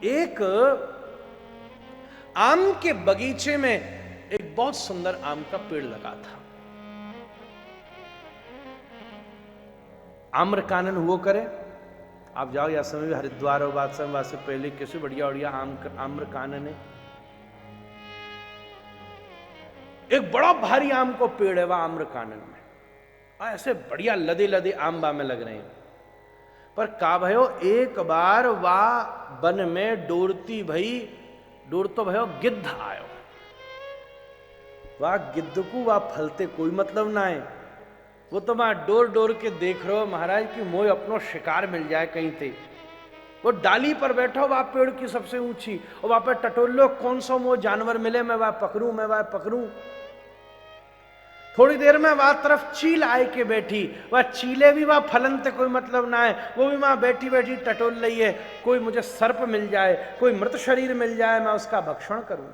एक आम के बगीचे में एक बहुत सुंदर आम का पेड़ लगा था। आम्रकानन हुआ करे, आप जाओ या समय हरिद्वार और बादशाह से पहले कैसे बढ़िया बढ़िया आम्रकानन है। एक बड़ा भारी आम को पेड़ है वह आम्रकानन में, ऐसे बढ़िया लदे लदे आम बा में लग रहे हैं। पर का भयो एक बार वाह वन में डोरती भई, डोर तो भयो गिद्ध आयो। वाह गिद्ध को वाह फलते कोई मतलब ना है। वो तो वहां डोर डोर के देख रहे हो महाराज कि मोय अपनो शिकार मिल जाए कहीं थे। वो डाली पर बैठो वहां पेड़ की सबसे ऊंची, और वहां पर टटोलो कौन सा मोह जानवर मिले मैं वहां पकड़ूं, मैं वहां पकड़ूं। थोड़ी देर में वहां तरफ चील आए के बैठी, वह चीले भी वहां फलन से कोई मतलब ना है, वो भी वहां बैठी बैठी टटोल रही है। कोई मुझे सर्प मिल जाए, कोई मृत शरीर मिल जाए, मैं उसका भक्षण करूं।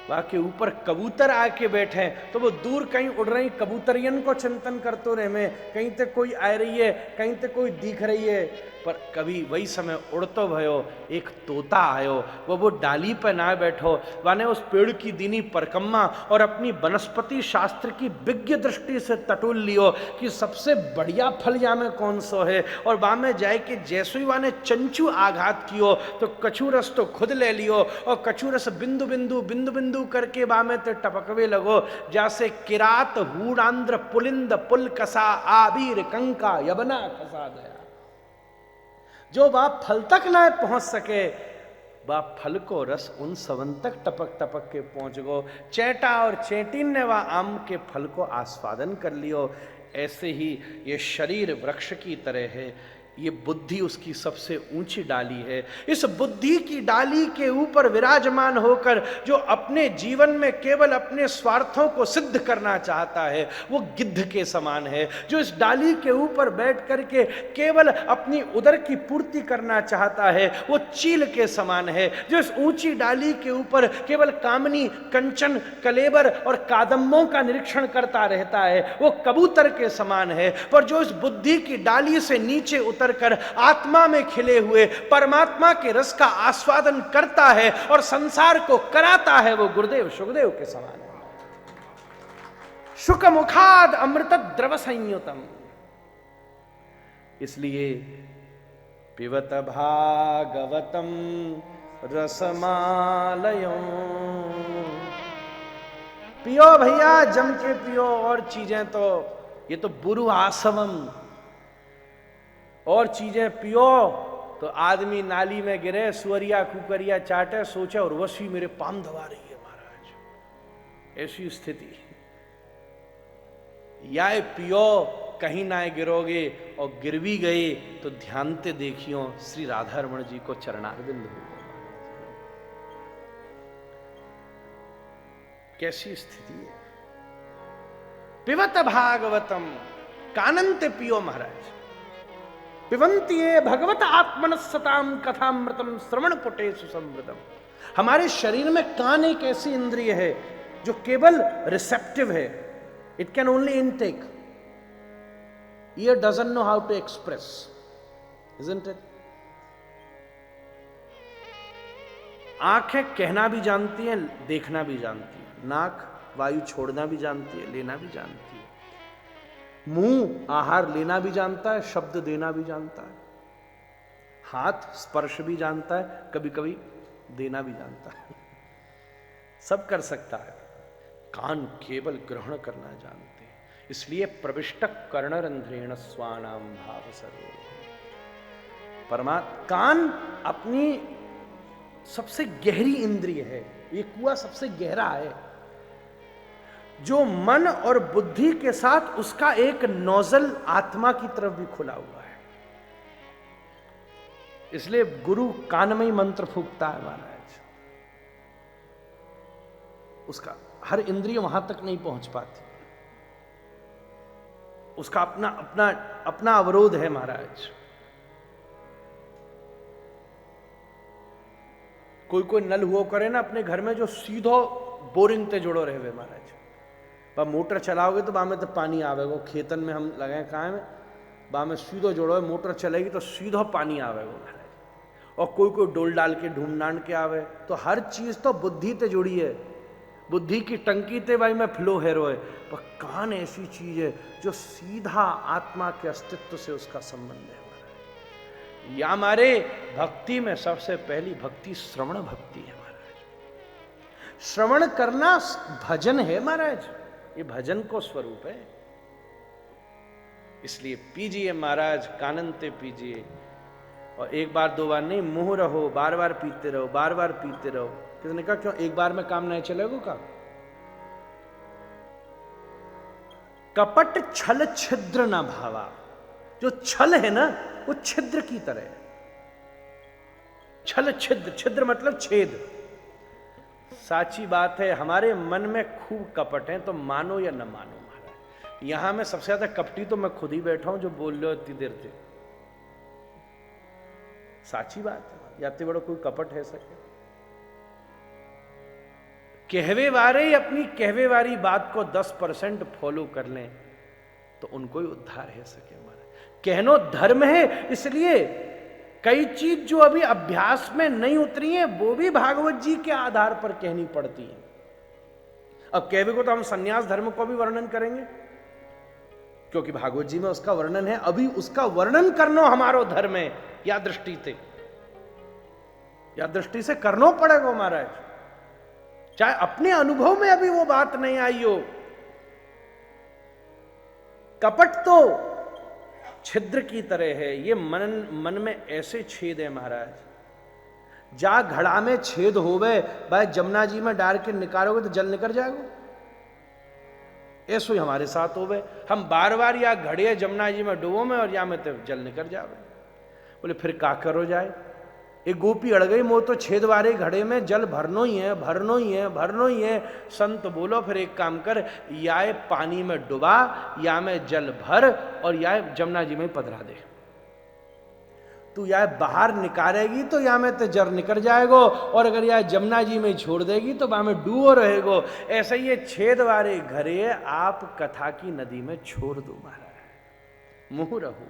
वहां के ऊपर कबूतर आके बैठे तो वो दूर कहीं उड़ रही कबूतरियन को चिंतन करते रहे में, कहीं तक कोई आ रही है, कहीं तक कोई दिख रही है। पर कभी वही समय उड़तो भयो एक तोता आयो, वो डाली पर ना बैठो, वाने उस पेड़ की दीनी परकम्मा और अपनी वनस्पति शास्त्र की विज्ञ दृष्टि से टटोल लियो कि सबसे बढ़िया फल या में कौन सो है। और वहां में जाए कि जैसे ही वाने चंचू आघात कियो तो कछुरस तो खुद ले लियो, और कछुरस बिंदु बिंदु बिंदु बिंदु करके बामे ते टपकवे लगो, जैसे किरात हूडांध्र पुलिंद पुल कसा आबीर कंका यबना खसा दया। जो बाप फल तक ना पहुंच सके, बाप फल को रस उन सवन तक टपक टपक के पहुंच गो। चैटा और चैटिन ने वह आम के फल को आस्वादन कर लियो। ऐसे ही ये शरीर वृक्ष की तरह है, ये बुद्धि उसकी सबसे ऊंची डाली है। इस बुद्धि की डाली के ऊपर विराजमान होकर जो अपने जीवन में केवल अपने स्वार्थों को सिद्ध करना चाहता है वो गिद्ध के समान है। जो इस डाली के ऊपर बैठ करके केवल अपनी उदर की पूर्ति करना चाहता है वो चील के समान है। जो इस ऊंची डाली के ऊपर केवल कामनी, कंचन, कलेबर और कादम्बों का निरीक्षण करता रहता है वो कबूतर के समान है। पर जो इस बुद्धि की डाली से नीचे उतर कर आत्मा में खिले हुए परमात्मा के रस का आस्वादन करता है और संसार को कराता है वो गुरुदेव सुखदेव के समान है। शुक मुखाद अमृत द्रव संयुतम। इसलिए पिबत भागवतम रसमालयों, पियो भैया जम के पियो। और चीजें तो ये तो बुरु आसवम, और चीजें पियो तो आदमी नाली में गिरे, सुअरिया कुकरिया चाटे, सोचे और वसी मेरे पाम दबा रही है महाराज, ऐसी स्थिति। या पियो कहीं ना गिरोगे, और गिर भी गए तो ध्यान से देखियो श्री राधा रमण जी को चरणारविंद हो। कैसी स्थिति है। पिबत भागवतम, कानंते पियो महाराज। पिबंती भगवत आत्मनस्सताम कथामृतम श्रवण पुटे सुसमृतम। हमारे शरीर में कान एक ऐसी इंद्रिय है जो केवल रिसेप्टिव है, it can only intake. Ear doesn't know how to express, isn't it. आंखें कहना भी जानती हैं, देखना भी जानती है। नाक वायु छोड़ना भी जानती है, लेना भी जानती है। मुंह आहार लेना भी जानता है, शब्द देना भी जानता है। हाथ स्पर्श भी जानता है, कभी कभी देना भी जानता है। सब कर सकता है। कान केवल ग्रहण करना जानते हैं। इसलिए प्रविष्ट कर्णरंध्रेण स्वानाम भाव सरो। परमात्मा कान अपनी सबसे गहरी इंद्रिय है, ये कुआं सबसे गहरा है जो मन और बुद्धि के साथ उसका एक नोजल आत्मा की तरफ भी खुला हुआ है। इसलिए गुरु कान में ही मंत्र फूंकता है महाराज, उसका हर इंद्रिय वहां तक नहीं पहुंच पाती, उसका अपना अपना अपना अवरोध है महाराज। कोई कोई नल हुआ करे ना अपने घर में जो सीधो बोरिंग ते जुड़ो रहे महाराज। पर मोटर चलाओगे तो बामे तो पानी आवेगो। खेतन में हम लगाए कहाँ में बामे सीधो जोड़ो, मोटर चलेगी तो सीधो पानी आवेगो महाराज। और कोई कोई डोल डाल के ढूंढ डांड के आवे। तो हर चीज तो बुद्धि ते जुड़ी है, बुद्धि की टंकी ते भाई मैं फ्लो हेरो है, पर कान ऐसी चीज है जो सीधा आत्मा के अस्तित्व से उसका संबंध है हमारा। या हमारे भक्ति में सबसे पहली भक्ति श्रवण भक्ति है महाराज। श्रवण करना भजन है महाराज, ये भजन को स्वरूप है। इसलिए पीजिए महाराज, काननते पीजिए, और एक बार दो बार नहीं, मुंह रहो, बार बार पीते रहो, बार बार पीते रहो। किसने कहा क्यों एक बार में काम नहीं चलेगा का? कपट छल छिद्र न भावा। जो छल है ना वो छिद्र की तरह है। छल छिद्र, छिद्र मतलब छेद। साची बात है, हमारे मन में खूब कपट है, तो मानो या न मानो महाराज। यहां में सबसे ज्यादा कपटी तो मैं खुद ही बैठा हूं जो बोल रहे हो इतनी देर से। साची बात है, याते बड़ो कोई कपट है सके? कहवे वारे अपनी कहवे वारी बात को 10% फॉलो कर लें तो उनको ही उद्धार है सके हमारा। कहनो धर्म है, इसलिए कई चीज जो अभी अभ्यास में नहीं उतरी है वो भी भागवत जी के आधार पर कहनी पड़ती है। अब कहवे को तो हम संन्यास धर्म को भी वर्णन करेंगे, क्योंकि भागवत जी में उसका वर्णन है। अभी उसका वर्णन करना हमारो धर्म है, या दृष्टि से, या दृष्टि से करना पड़ेगा महाराज, चाहे अपने अनुभव में अभी वो बात नहीं आई हो। कपट तो छिद्र की तरह है, ये मन में ऐसे छेद है महाराज। जा घड़ा में छेद होवे, भाई जमुना जी में डाल के निकालोगे तो जल निकल जाएगा। ऐसो ही हमारे साथ होवे, हम बार बार या घड़े जमुना जी में डुबो में और या में तो जल निकल जावे। बोले फिर का करो जाए? एक गोपी अड़ गई, मोह तो छेद वाले घड़े में जल भरनो ही है, भरनो ही है, भरनो ही है। संत बोलो फिर एक काम कर, या पानी में डुबा, या में जल भर, और या जमुना जी में पधरा दे। तू या बाहर निकालेगी तो या में तो जर निकल जाएगो, और अगर या जमुना जी में छोड़ देगी तो वहां में डूबो रहेगो। ऐसे ही ये छेद वाले घड़े आप कथा की नदी में छोड़ दो महाराज। मुंह रहो।